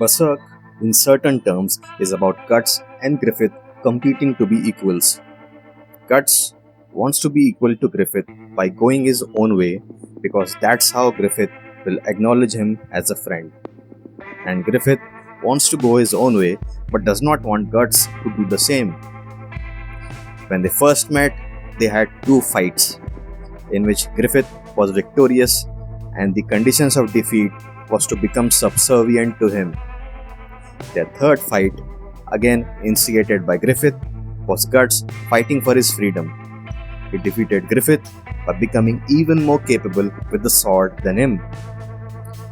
Berserk, in certain terms, is about Guts and Griffith competing to be equals. Guts wants to be equal to Griffith by going his own way because that's how Griffith will acknowledge him as a friend. And Griffith wants to go his own way but does not want Guts to do the same. When they first met, they had two fights in which Griffith was victorious and the conditions of defeat was to become subservient to him. Their third fight, again instigated by Griffith, was Guts fighting for his freedom. He defeated Griffith by becoming even more capable with the sword than him.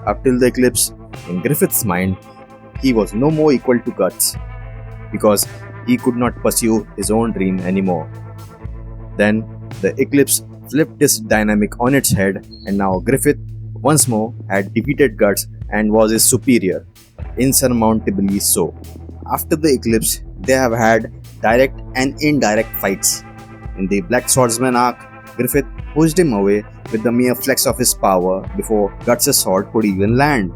Up till the eclipse, in Griffith's mind, he was no more equal to Guts because he could not pursue his own dream anymore. Then the eclipse flipped this dynamic on its head, and now Griffith once more had defeated Guts and was his superior, insurmountably so. After the eclipse, they have had direct and indirect fights. In the Black Swordsman arc, Griffith pushed him away with the mere flex of his power before Guts' sword could even land.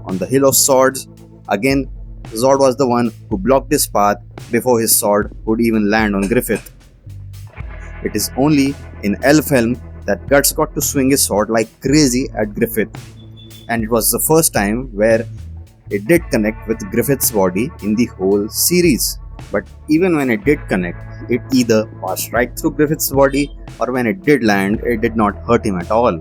On the Hill of Swords, again, Zod was the one who blocked his path before his sword could even land on Griffith. It is only in Elfhelm that Guts got to swing his sword like crazy at Griffith, and it was the first time where it did connect with Griffith's body in the whole series. But even when it did connect, it either passed right through Griffith's body or when it did land, it did not hurt him at all.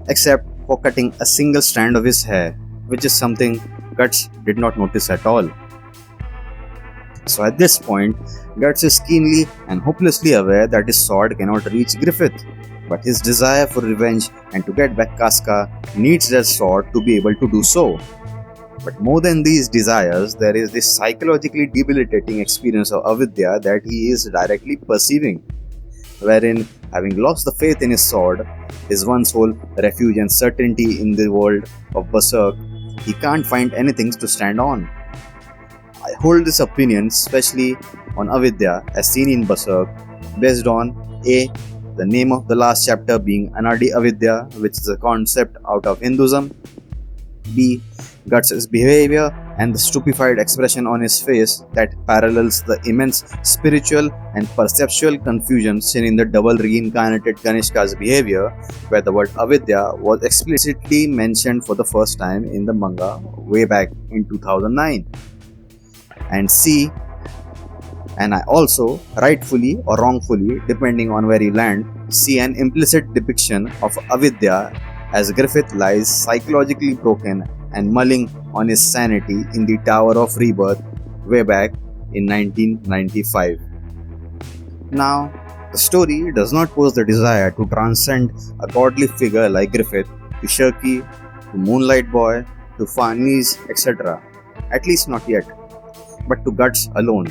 Except for cutting a single strand of his hair, which is something Guts did not notice at all. So at this point, Guts is keenly and hopelessly aware that his sword cannot reach Griffith, but his desire for revenge and to get back Casca needs that sword to be able to do so. But more than these desires, there is this psychologically debilitating experience of avidya that he is directly perceiving, wherein, having lost the faith in his sword, his one sole refuge and certainty in the world of Berserk, he can't find anything to stand on. I hold this opinion especially on avidya as seen in Berserk, based on A. the name of the last chapter being Anadi Avidya, which is a concept out of Hinduism, B. Guts' behavior and the stupefied expression on his face that parallels the immense spiritual and perceptual confusion seen in the double reincarnated Ganeshka's behavior, where the word avidya was explicitly mentioned for the first time in the manga way back in 2009. And C. And I also, rightfully or wrongfully, depending on where you land, see an implicit depiction of avidya as Griffith lies psychologically broken and mulling on his sanity in the Tower of Rebirth way back in 1995. Now, the story does not pose the desire to transcend a godly figure like Griffith to Shirky, to Moonlight Boy, to Farnese, etc. At least not yet, but to Guts alone.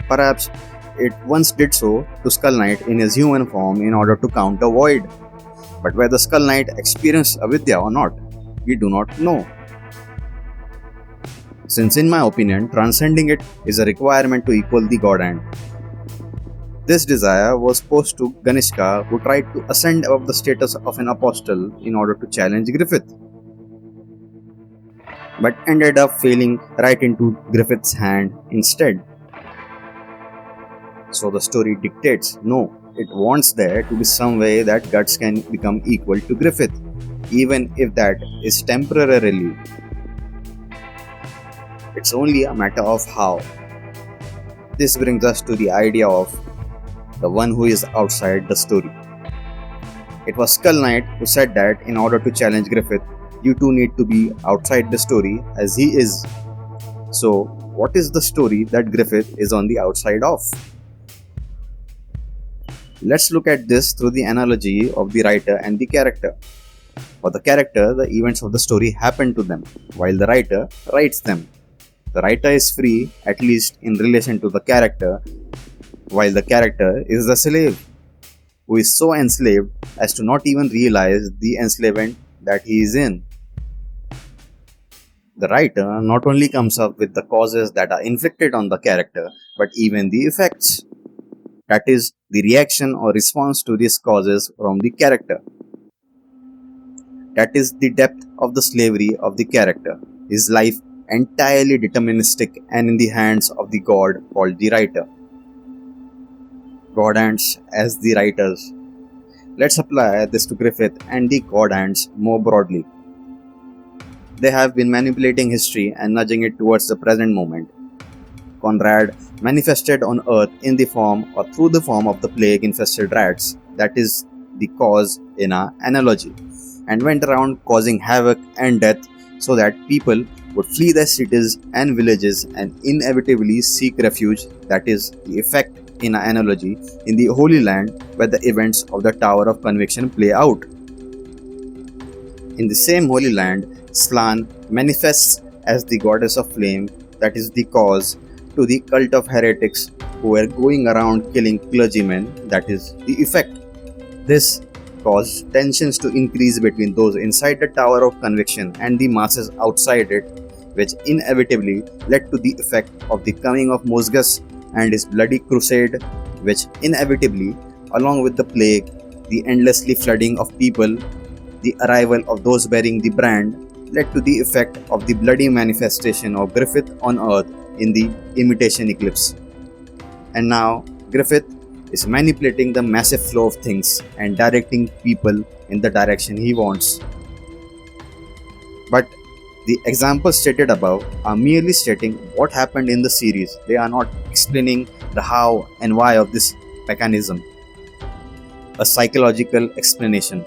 Perhaps it once did so to Skull Knight in his human form in order to counter Void. But whether Skull Knight experienced avidya or not, we do not know. Since in my opinion, transcending it is a requirement to equal the God Hand. This desire was posed to Ganeshka, who tried to ascend above the status of an apostle in order to challenge Griffith, but ended up falling right into Griffith's hand instead. So the story dictates, no, it wants there to be some way that Guts can become equal to Griffith, even if that is temporarily. It's only a matter of how. This brings us to the idea of the one who is outside the story. It was Skull Knight who said that in order to challenge Griffith, you two need to be outside the story as he is. So, what is the story that Griffith is on the outside of? Let's look at this through the analogy of the writer and the character. For the character, the events of the story happen to them, while the writer writes them. The writer is free, at least in relation to the character, while the character is the slave, who is so enslaved as to not even realize the enslavement that he is in. The writer not only comes up with the causes that are inflicted on the character, but even the effects. That is, the reaction or response to these causes from the character. That is the depth of the slavery of the character. his life entirely deterministic and in the hands of the god called the writer. God hands as the writers. Let's apply this to Griffith and the god hands more broadly. They have been manipulating history and nudging it towards the present moment. Conrad manifested on Earth in the form or through the form of the plague infested rats, that is the cause in our analogy, and went around causing havoc and death so that people would flee their cities and villages and inevitably seek refuge, that is the effect in our analogy, in the Holy Land where the events of the Tower of Conviction play out. In the same Holy Land, Slan manifests as the goddess of flame, that is the cause, to the cult of heretics who were going around killing clergymen, that is the effect. This caused tensions to increase between those inside the Tower of Conviction and the masses outside it, which inevitably led to the effect of the coming of Mosgus and his bloody crusade, which inevitably, along with the plague, the endlessly flooding of people, the arrival of those bearing the brand, led to the effect of the bloody manifestation of Griffith on Earth in the imitation eclipse. And now, Griffith is manipulating the massive flow of things and directing people in the direction he wants. But the examples stated above are merely stating what happened in the series. They are not explaining the how and why of this mechanism. A psychological explanation.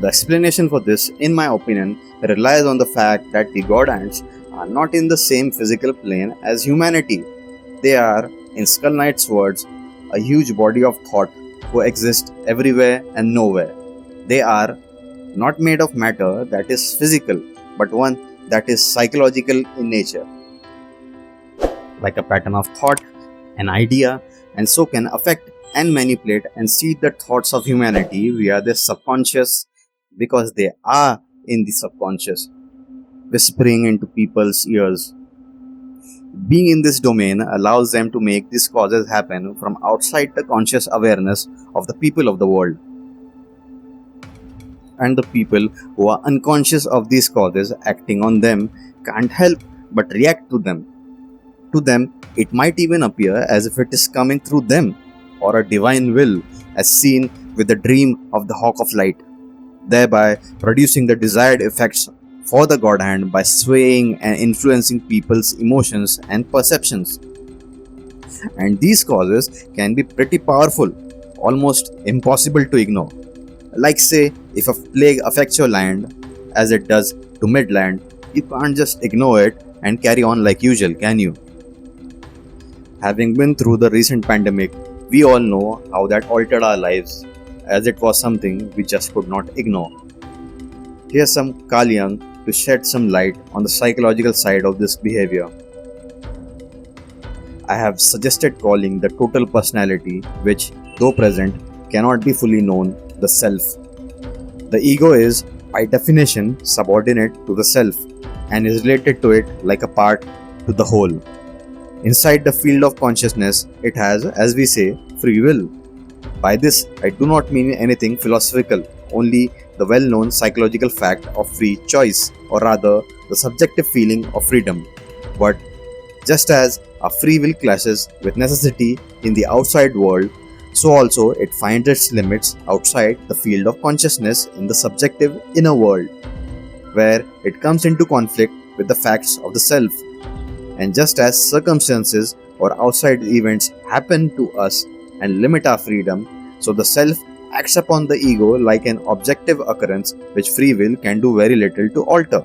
The explanation for this, in my opinion, relies on the fact that the god ants are not in the same physical plane as humanity. They are, in Skull Knight's words, a huge body of thought who exist everywhere and nowhere. They are not made of matter that is physical, but one that is psychological in nature, like a pattern of thought, an idea, and so can affect and manipulate and seed the thoughts of humanity via their subconscious, because they are in the subconscious, whispering into people's ears. Being in this domain allows them to make these causes happen from outside the conscious awareness of the people of the world. And the people who are unconscious of these causes acting on them can't help but react to them. To them, it might even appear as if it is coming through them, or a divine will, as seen with the dream of the Hawk of Light, thereby producing the desired effects for the God Hand by swaying and influencing people's emotions and perceptions. And these causes can be pretty powerful, almost impossible to ignore. Like, say, if a plague affects your land, as it does to Midland, you can't just ignore it and carry on like usual, can you? Having been through the recent pandemic, we all know how that altered our lives, as it was something we just could not ignore. Here's some Carl Jung to shed some light on the psychological side of this behavior. I have suggested calling the total personality, which, though present, cannot be fully known, the self. The ego is, by definition, subordinate to the self and is related to it like a part to the whole. Inside the field of consciousness, it has, as we say, free will. By this, I do not mean anything philosophical, only the well-known psychological fact of free choice, or rather, the subjective feeling of freedom. But just as our free will clashes with necessity in the outside world, so also it finds its limits outside the field of consciousness in the subjective inner world, where it comes into conflict with the facts of the self. And just as circumstances or outside events happen to us and limit our freedom, so the self acts upon the ego like an objective occurrence which free will can do very little to alter.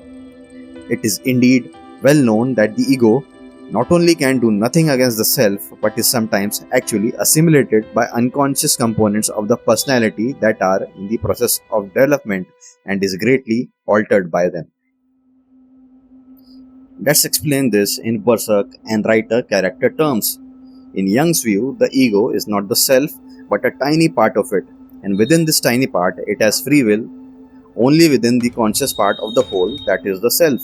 It is indeed well known that the ego not only can do nothing against the self, but is sometimes actually assimilated by unconscious components of the personality that are in the process of development and is greatly altered by them. Let's explain this in Berserk and writer character terms. In Jung's view, the ego is not the self, but a tiny part of it, and within this tiny part, it has free will only within the conscious part of the whole, that is the self.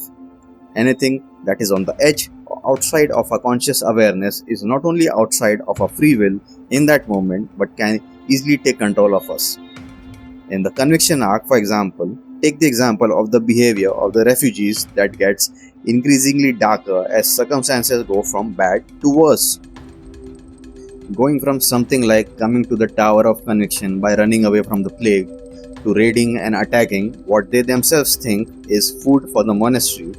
Anything that is on the edge or outside of our conscious awareness is not only outside of our free will in that moment, but can easily take control of us. In the conviction arc, for example, Take the example of the behavior of the refugees that gets increasingly darker as circumstances go from bad to worse. Going from something like coming to the Tower of Conviction by running away from the plague to raiding and attacking what they themselves think is food for the monastery.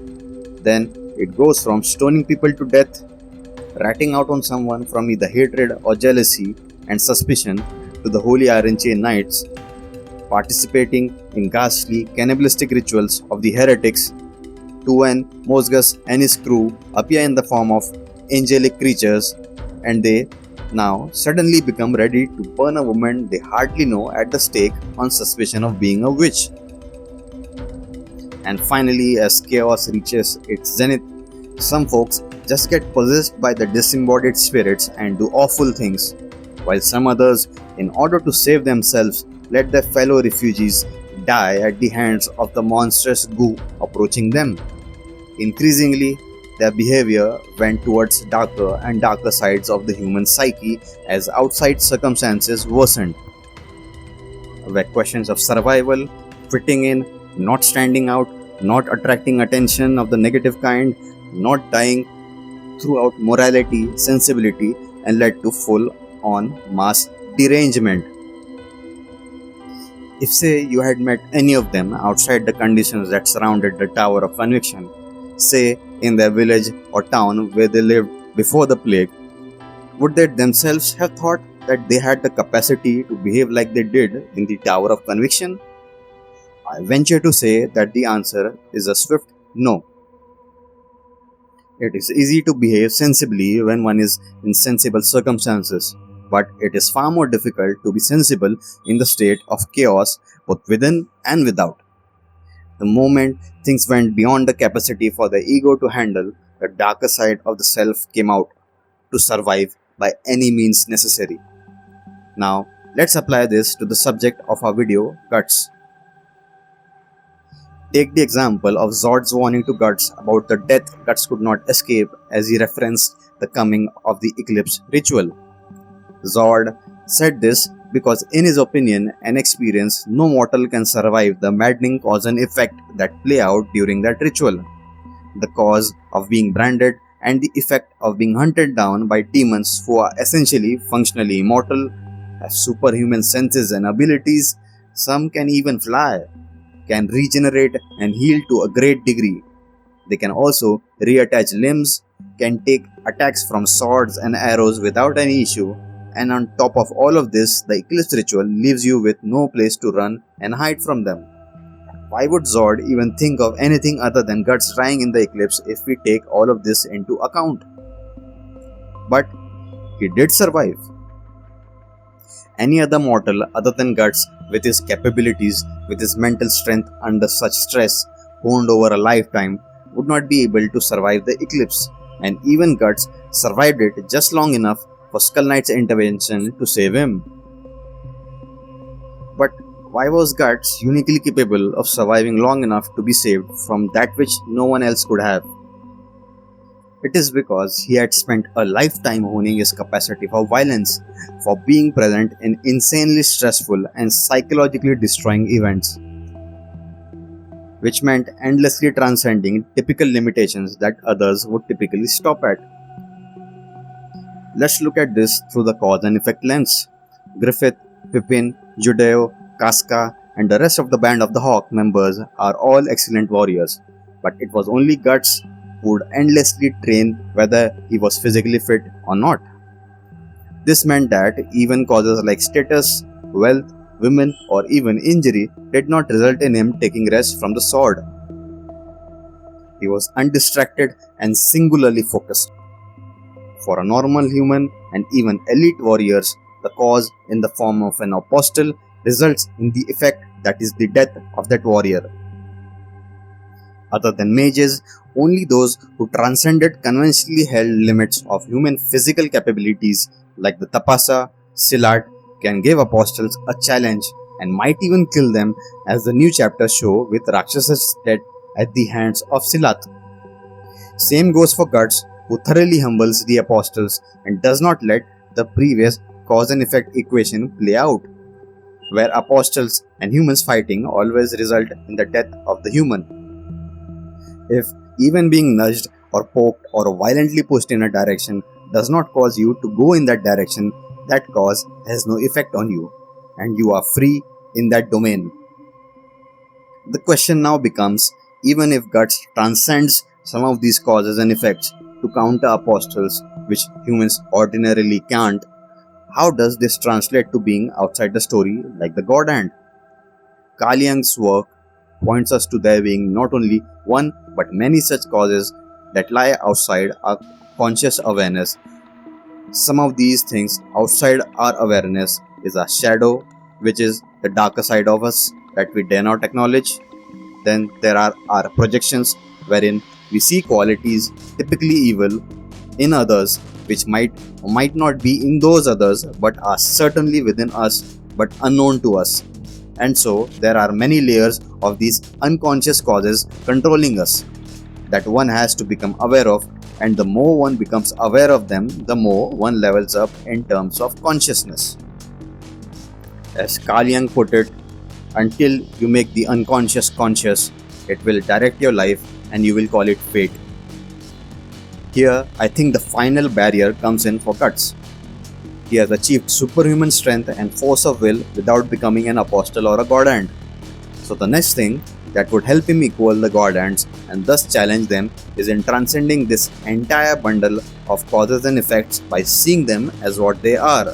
Then it goes from stoning people to death, ratting out on someone from either hatred or jealousy and suspicion, to the Holy Iron Chain Knights participating in ghastly cannibalistic rituals of the heretics, to when Mosgus and his crew appear in the form of angelic creatures and they now suddenly become ready to burn a woman they hardly know at the stake on suspicion of being a witch. And finally, as chaos reaches its zenith, some folks just get possessed by the disembodied spirits and do awful things, while some others, in order to save themselves, let their fellow refugees die at the hands of the monstrous goo approaching them. Increasingly, their behavior went towards darker and darker sides of the human psyche as outside circumstances worsened, where questions of survival, fitting in, not standing out, not attracting attention of the negative kind, not dying throughout morality, sensibility, and led to full on mass derangement. If, say, you had met any of them outside the conditions that surrounded the Tower of Conviction, say in their village or town where they lived before the plague, would they themselves have thought that they had the capacity to behave like they did in the Tower of Conviction? I venture to say that the answer is a swift no. It is easy to behave sensibly when one is in sensible circumstances, but it is far more difficult to be sensible in the state of chaos both within and without. The moment things went beyond the capacity for the ego to handle, the darker side of the self came out to survive by any means necessary. Now, let's apply this to the subject of our video, Guts. Take the example of Zod's warning to Guts about the death Guts could not escape as he referenced the coming of the eclipse ritual. Zod said this because, in his opinion and experience, no mortal can survive the maddening cause and effect that play out during that ritual. The cause of being branded and the effect of being hunted down by demons who are essentially functionally immortal, have superhuman senses and abilities, some can even fly, can regenerate and heal to a great degree. They can also reattach limbs, can take attacks from swords and arrows without any issue, and on top of all of this, the eclipse ritual leaves you with no place to run and hide from them. Why would Zod even think of anything other than Guts dying in the eclipse if we take all of this into account? But he did survive. Any other mortal other than Guts, with his capabilities, with his mental strength under such stress, honed over a lifetime, would not be able to survive the eclipse, and even Guts survived it just long enough for Skull Knight's intervention to save him. But why was Guts uniquely capable of surviving long enough to be saved from that which no one else could have? It is because he had spent a lifetime honing his capacity for violence, for being present in insanely stressful and psychologically destroying events, which meant endlessly transcending typical limitations that others would typically stop at. Let's look at this through the cause and effect lens. Griffith, Pippin, Judeo, Casca, and the rest of the Band of the Hawk members are all excellent warriors, but it was only Guts who would endlessly train whether he was physically fit or not. This meant that even causes like status, wealth, women, or even injury did not result in him taking rest from the sword. He was undistracted and singularly focused. For a normal human and even elite warriors, the cause in the form of an apostle results in the effect that is the death of that warrior. Other than mages, only those who transcended conventionally held limits of human physical capabilities like the Tapasa, Silat can give apostles a challenge and might even kill them, as the new chapters show with Rakshas's death at the hands of Silat. Same goes for Guts, who thoroughly humbles the apostles and does not let the previous cause and effect equation play out. where apostles and humans fighting always result in the death of the human. If even being nudged or poked or violently pushed in a direction does not cause you to go in that direction, that cause has no effect on you, and you are free in that domain. The question now becomes, even if guts transcends some of these causes and effects to counter apostles, which humans ordinarily can't, how does this translate to being outside the story like the God Hand? Kalyang's work points us to there being not only one but many such causes that lie outside our conscious awareness. Some of these things outside our awareness is a shadow, which is the darker side of us that we dare not acknowledge. Then there are our projections, wherein we see qualities typically evil in others, which might or might not be in those others but are certainly within us but unknown to us. And so there are many layers of these unconscious causes controlling us that one has to become aware of, and the more one becomes aware of them, the more one levels up in terms of consciousness. As Carl Jung put it, until you make the unconscious conscious, it will direct your life and you will call it fate. Here, I think the final barrier comes in for Guts. He has achieved superhuman strength and force of will without becoming an apostle or a god hand. So the next thing that would help him equal the god hands and thus challenge them is in transcending this entire bundle of causes and effects by seeing them as what they are,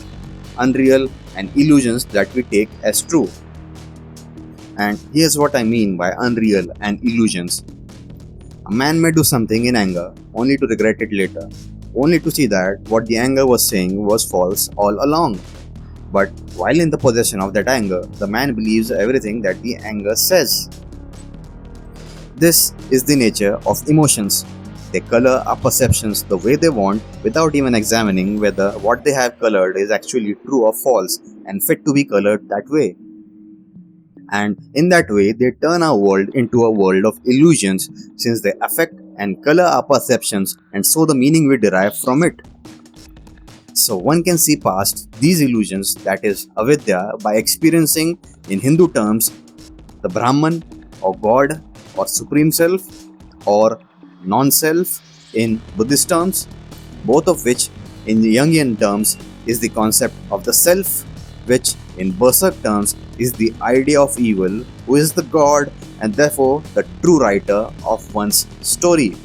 unreal and illusions that we take as true. And here's what I mean by unreal and illusions. A man may do something in anger only to regret it later, only to see that what the anger was saying was false all along. But while in the possession of that anger, the man believes everything that the anger says. This is the nature of emotions. They color our perceptions the way they want without even examining whether what they have colored is actually true or false and fit to be colored that way. And in that way, they turn our world into a world of illusions since they affect and color our perceptions and so the meaning we derive from it. So one can see past these illusions, that is avidya, by experiencing, in Hindu terms, the Brahman or God or Supreme Self or non-self in Buddhist terms, both of which in Jungian terms is the concept of the self, which in Berserk terms is the idea of evil, who is the god and therefore the true writer of one's story.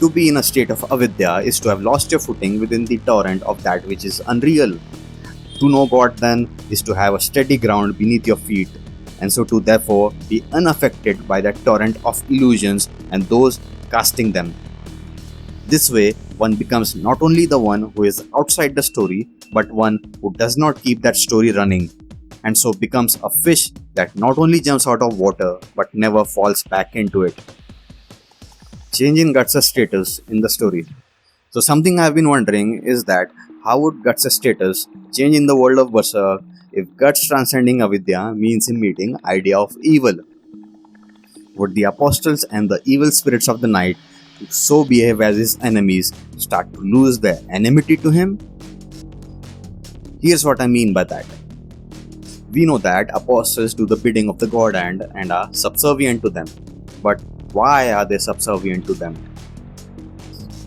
To be in a state of avidya is to have lost your footing within the torrent of that which is unreal. To know God then is to have a steady ground beneath your feet, and so to therefore be unaffected by that torrent of illusions and those casting them. This way, one becomes not only the one who is outside the story, but one who does not keep that story running, and so becomes a fish that not only jumps out of water but never falls back into it. Changing Guts' status in the story. So something I've been wondering is that how would Guts' status change in the world of Berserk if Guts transcending avidya means him meeting idea of evil? Would the apostles and the evil spirits of the night who so behave as his enemies start to lose their enmity to him? Here's what I mean by that. We know that apostles do the bidding of the God Hand and are subservient to them. But why are they subservient to them?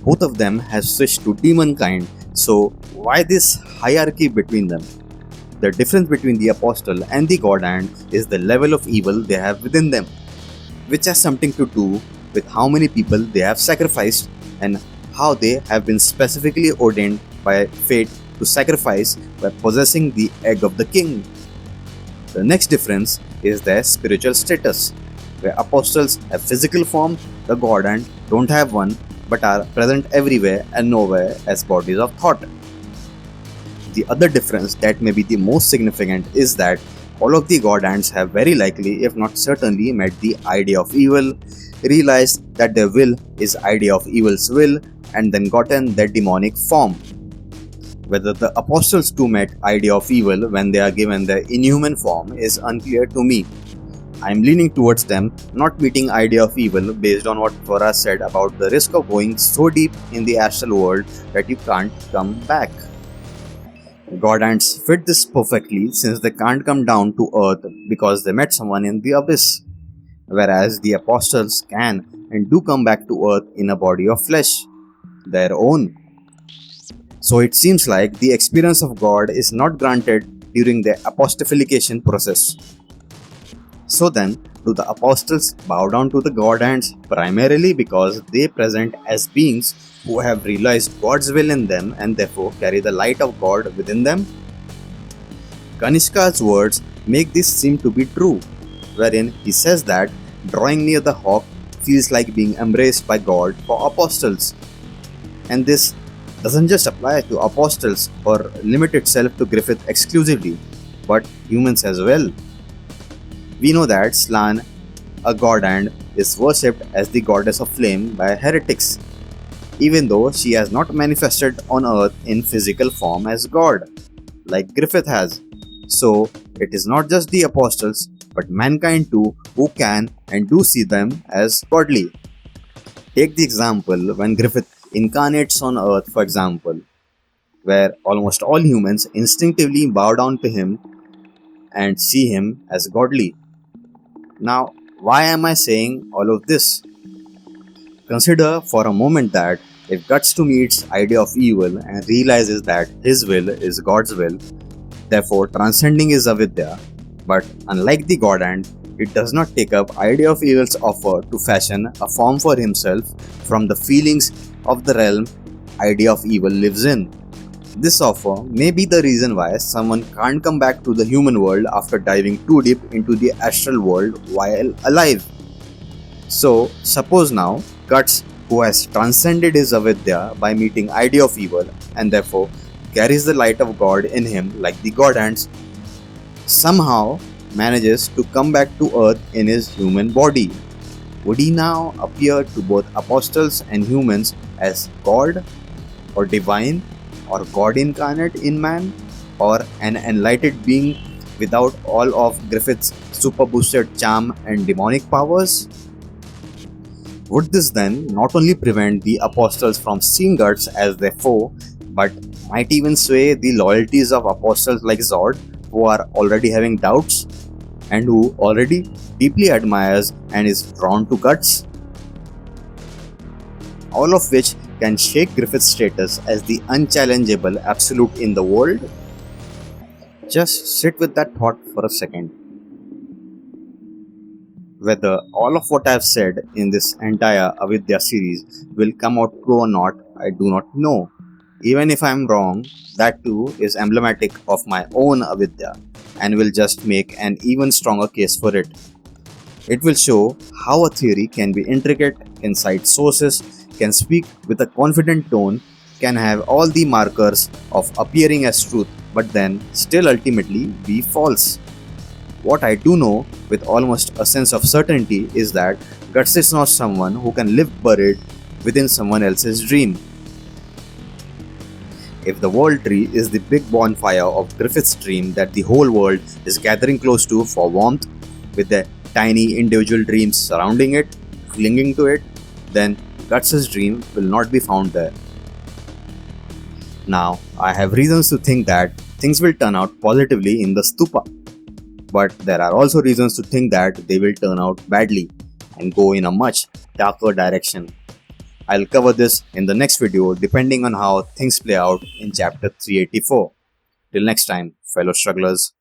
Both of them have switched to demon kind, so why this hierarchy between them? The difference between the apostle and the God Hand is the level of evil they have within them, which has something to do with how many people they have sacrificed and how they have been specifically ordained by fate to sacrifice by possessing the egg of the king. The next difference is their spiritual status, where apostles have physical form, the God Hand don't have one but are present everywhere and nowhere as bodies of thought. The other difference that may be the most significant is that all of the God Hands have very likely, if not certainly, met the idea of evil, realized that their will is idea of evil's will, and then gotten their demonic form. Whether the apostles too met idea of evil when they are given their inhuman form is unclear to me. I am leaning towards them not meeting idea of evil based on what Vara said about the risk of going so deep in the astral world that you can't come back. God ants fit this perfectly since they can't come down to earth because they met someone in the abyss, whereas the apostles can and do come back to earth in a body of flesh, their own. So it seems like the experience of God is not granted during the apostolification process. So then, do the apostles bow down to the God ants primarily because they present as beings who have realized God's will in them and therefore carry the light of God within them? Kanishka's words make this seem to be true, wherein he says that drawing near the hawk feels like being embraced by God for apostles. And this doesn't just apply to apostles or limit itself to Griffith exclusively, but humans as well. We know that Slan, a god ant, is worshipped as the goddess of flame by heretics, even though she has not manifested on earth in physical form as God, like Griffith has. So, it is not just the apostles, but mankind too who can and do see them as godly. Take the example when Griffith incarnates on earth, for example, where almost all humans instinctively bow down to him and see him as godly. Now, why am I saying all of this? Consider for a moment that if Guts to meets idea of evil and realizes that his will is God's will, therefore transcending is avidya, but unlike the god ant, it does not take up idea of evil's offer to fashion a form for himself from the feelings of the realm idea of evil lives in. This offer may be the reason why someone can't come back to the human world after diving too deep into the astral world while alive. So, suppose now Guts, who has transcended his avidya by meeting idea of evil and therefore carries the light of God in him like the god ants, somehow manages to come back to earth in his human body. Would he now appear to both apostles and humans as God or divine or God incarnate in man or an enlightened being without all of Griffith's super boosted charm and demonic powers? Would this then not only prevent the apostles from seeing Guts as their foe, but might even sway the loyalties of apostles like Zod, who are already having doubts and who already deeply admires and is drawn to Guts? All of which can shake Griffith's status as the unchallengeable absolute in the world? Just sit with that thought for a second. Whether all of what I have said in this entire Avidya series will come out true or not, I do not know. Even if I am wrong, that too is emblematic of my own Avidya and will just make an even stronger case for it. It will show how a theory can be intricate, can cite sources, can speak with a confident tone, can have all the markers of appearing as truth, but then still ultimately be false. What I do know with almost a sense of certainty is that Guts is not someone who can live buried within someone else's dream. If the world tree is the big bonfire of Griffith's dream that the whole world is gathering close to for warmth, with the tiny individual dreams surrounding it, clinging to it, then Guts' dream will not be found there. Now, I have reasons to think that things will turn out positively in the stupa. But there are also reasons to think that they will turn out badly and go in a much darker direction. I'll cover this in the next video depending on how things play out in chapter 384. Till next time, fellow strugglers.